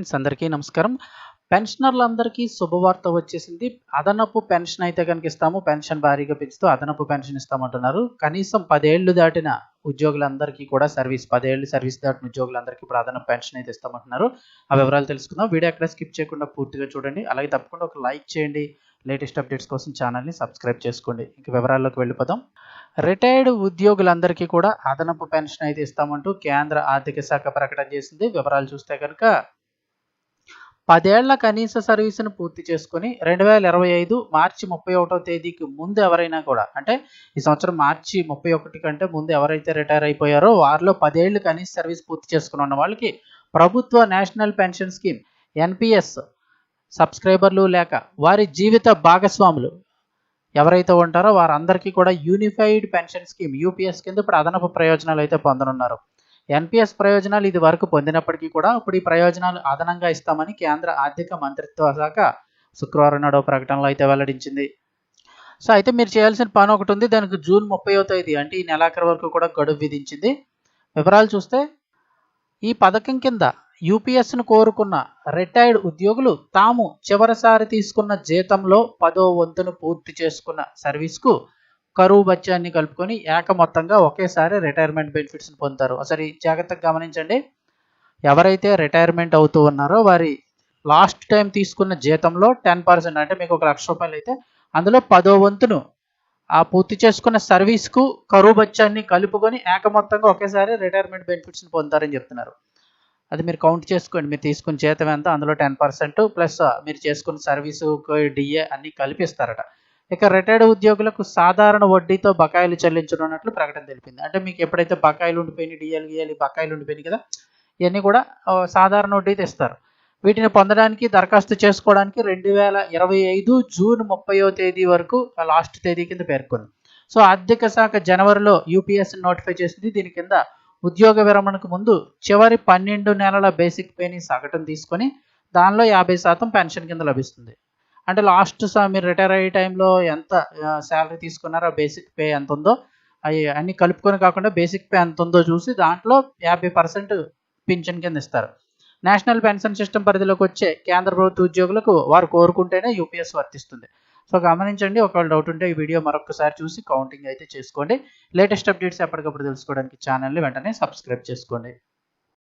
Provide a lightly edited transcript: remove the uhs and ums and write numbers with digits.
Friends, అందరికీ నమస్కారం. పెన్షనర్లందరికీ శుభవార్త వచ్చేసింది. అదనపు పెన్షన్ అయితే కనుక ఇస్తాము. పెన్షన్ భారీగా పెంచుతూ అదనపు పెన్షన్ ఇస్తామంటున్నారు. కనీసం 10 ఏళ్లు దాటిన ఉద్యోగులందరికీ కూడా 10 ఏళ్లు సర్వీస్ దాటిన ఉద్యోగులందరికీ ఇప్పుడు అదనపు పెన్షన్ అయితే ఇస్తామంటున్నారు. ఆ వివరాలు తెలుసుకుందాం. వీడియో ఎక్కడ స్కిప్ చేయకుండా పూర్తిగా చూడండి. అలాగే తప్పకుండా ఒక లైక్ చేయండి. లేటెస్ట్ అప్డేట్స్ కోసం ఛానల్ని సబ్స్క్రైబ్ చేసుకోండి. ఇంక వివరాల్లోకి వెళ్ళిపోదాం. రిటైర్డ్ ఉద్యోగులందరికీ కూడా అదనపు పెన్షన్ అయితే ఇస్తామంటూ కేంద్ర ఆర్థిక శాఖ ప్రకటన చేసింది. వివరాలు చూస్తే కనుక 10 ఏళ్ల కనీస సర్వీసును పూర్తి చేసుకుని 2025 మార్చి 31వ తేదీకి ముందు ఎవరైనా కూడా, అంటే ఈ సంవత్సరం మార్చి 31 కంటే ముందు ఎవరైతే రిటైర్ అయిపోయారో వారిలో 10 ఏళ్లు కనీస సర్వీస్ పూర్తి చేసుకుని ఉన్న వాళ్ళకి ప్రభుత్వ నేషనల్ పెన్షన్ స్కీమ్ ఎన్పిఎస్ సబ్స్క్రైబర్లు లేక వారి జీవిత భాగస్వాములు ఎవరైతే ఉంటారో వారందరికీ కూడా యూనిఫైడ్ పెన్షన్ స్కీమ్ యూపీఎస్ కింద ఇప్పుడు అదనపు ప్రయోజనాలు అయితే పొందనున్నారు. ఎన్పిఎస్ ప్రయోజనాలు ఇది వరకు పొందినప్పటికీ కూడా ఇప్పుడు ఈ ప్రయోజనాలు అదనంగా ఇస్తామని కేంద్ర ఆర్థిక మంత్రిత్వ శాఖ శుక్రవారం నాడు ప్రకటనలో అయితే వెల్లడించింది. సో అయితే మీరు చేయాల్సిన పని ఒకటి ఉంది. దానికి జూన్ 30వ తేదీ అంటే ఈ నెలాఖరు వరకు కూడా గడువు విధించింది. వివరాలు చూస్తే ఈ పథకం కింద యూపీఎస్ను కోరుకున్న రిటైర్డ్ ఉద్యోగులు తాము చివరిసారి తీసుకున్న జీతంలో 10వ వంతును పూర్తి చేసుకున్న సర్వీస్కు కరువు బత్యాన్ని కలుపుకొని మొత్తంగా ఒకేసారి రిటైర్మెంట్ బెనిఫిట్స్ని పొందుతారు. ఒకసారి జాగ్రత్తగా గమనించండి. ఎవరైతే రిటైర్మెంట్ అవుతూ ఉన్నారో వారి లాస్ట్ టైం తీసుకున్న జీతంలో 10%, అంటే మీకు ₹1,00,000 అయితే అందులో 10వ వంతును ఆ పూర్తి చేసుకున్న సర్వీస్కు కరువు బత్యాన్ని కలుపుకొని మొత్తంగా ఒకేసారి రిటైర్మెంట్ బెనిఫిట్స్ని పొందుతారని చెప్తున్నారు. అది మీరు కౌంట్ చేసుకోండి. మీరు తీసుకున్న జీతం ఎంత, అందులో 10% ప్లస్ మీరు చేసుకున్న సర్వీసు డిఏ అన్నీ కలిపిస్తారట. ఇక రిటైర్డ్ ఉద్యోగులకు సాధారణ వడ్డీతో బకాయిలు చెల్లించనున్నట్లు ప్రకటన తెలిపింది. అంటే మీకు ఎప్పుడైతే బకాయిలు ఉండిపోయినాయి, డిఎల్ బకాయిలు ఉండిపోయినాయి కదా, ఇవన్నీ కూడా సాధారణ వడ్డీతో ఇస్తారు. వీటిని పొందడానికి దరఖాస్తు చేసుకోవడానికి 2025 జూన్ 30వ తేదీ వరకు లాస్ట్ తేదీ కింద పేర్కొంది. సో ఆర్థిక శాఖ జనవరిలో యూపీఎస్ నోటిఫై చేసింది. దీని కింద ఉద్యోగ విరమణకు ముందు చివరి 12 నెలల బేసిక్ పేని సగటును తీసుకొని దానిలో 50% పెన్షన్ కింద లభిస్తుంది. అంటే లాస్ట్ మీరు రిటైర్ అయ్యే టైంలో ఎంత శాలరీ తీసుకున్నారో బేసిక్ పే ఎంత ఉందో అవి అన్నీ కలుపుకొని కాకుండా బేసిక్ పే ఎంత ఉందో చూసి దాంట్లో 50% పింఛన్ కింద ఇస్తారు. నేషనల్ పెన్షన్ సిస్టమ్ పరిధిలోకి వచ్చే కేంద్ర ప్రభుత్వ ఉద్యోగులకు వారు కోరుకుంటేనే యూపీఎస్ వర్తిస్తుంది. సో గమనించండి. ఒకవేళ డౌట్ ఉంటే ఈ వీడియో మరొకసారి చూసి కౌంటింగ్ అయితే చేసుకోండి. లేటెస్ట్ అప్డేట్స్ ఎప్పటికప్పుడు తెలుసుకోవడానికి ఛానల్ని వెంటనే సబ్స్క్రైబ్ చేసుకోండి.